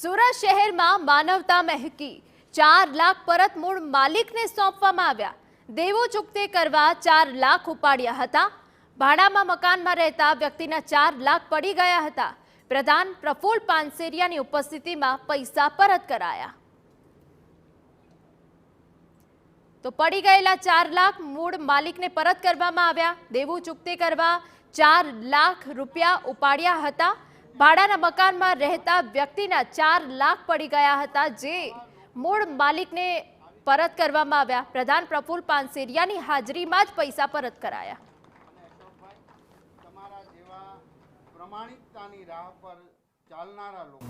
સુરત શહેરમાં માનવતા મહેકી 4 લાખ પરત મૂળ માલિકને સોંપવામાં આવ્યા। દેવો ચૂકતે કરવા 4 લાખ ઉપાડ્યા હતા। ભાડામાં મકાનમાં રહેતા વ્યક્તિના 4 લાખ પડી ગયા હતા। પ્રધાન પ્રફુલ્લ પાનસેરિયાની ઉપસ્થિતિમાં પૈસા પરત કરાયા। તો પડી ગયેલા 4 લાખ મૂળ માલિકને પરત કરવામાં આવ્યા। દેવું ચૂકતે કરવા 4 લાખ રૂપિયા ઉપાડ્યા હતા। ભાડાના મકાનમાં રહેતા વ્યક્તિના 4 લાખ પડી ગયા હતા, જે મૂળ માલિકને પરત કરવામાં આવ્યા। પ્રધાન પ્રફુલ્લ પાનસેરિયાની હાજરીમાં જ પૈસા પરત કરાયા।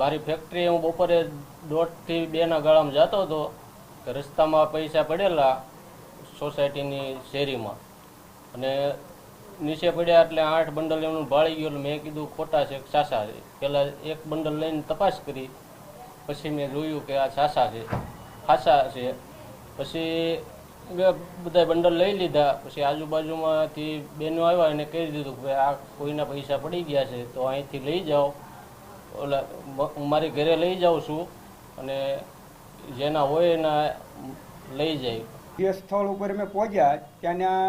મારી ફેક્ટરી હું બપોરે 1:30 થી 2 ના ગાળામાં જતો હતો કે રસ્તામાં પૈસા પડેલા સોસાયટીની શેરીમાં, અને નીચે પડ્યા એટલે 8 બંડલ એમનું ભાળી ગયું। મેં કીધું ખોટા છે કે સાસા છે। પહેલાં એક બંડલ લઈને તપાસ કરી, પછી મેં જોયું કે આ સાસા છે, ખાસા છે। પછી મેં બધા બંડલ લઈ લીધા। પછી આજુબાજુમાંથી બહેનો આવ્યા એને કહી દીધું કે આ કોઈના પૈસા પડી ગયા છે તો અહીંથી લઈ જાઓ, ઓલા હું મારી ઘરે લઈ જાઉં છું અને જેના હોય એના લઈ જાય। જે સ્થળ ઉપર અમે પહોંચ્યા ત્યાંના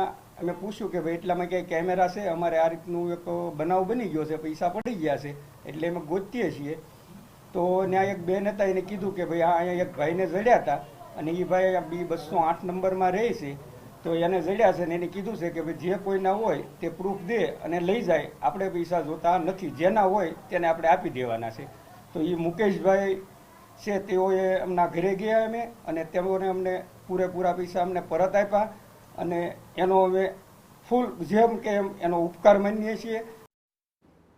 અમે પૂછ્યું કે ભાઈ એટલામાં ક્યાંય કેમેરા છે, અમારે આ રીતનું એક બનાવ બની ગયો છે, પૈસા પડી ગયા છે એટલે અમે ગોતીએ છીએ। તો ત્યાં એક બેન હતા, એને કીધું કે ભાઈ અહીંયા એક ભાઈને જડ્યા હતા અને એ ભાઈ B208 નંબરમાં રહે છે, તો એને જડ્યા છે ને એને કીધું છે કે ભાઈ જે કોઈના હોય તે પ્રૂફ દે અને લઈ જાય, આપણે પૈસા જોતા નથી, જેના હોય તેને આપણે આપી દેવાના છે। તો એ મુકેશભાઈ છે, તેઓએ એમના ઘરે ગયા અમે, અને તેઓને અમને પૂરેપૂરા પૈસા અમને પરત આપ્યા, અને એનો અમે ફૂલ જેમ કે એમ એનો ઉપકાર માનીએ છીએ।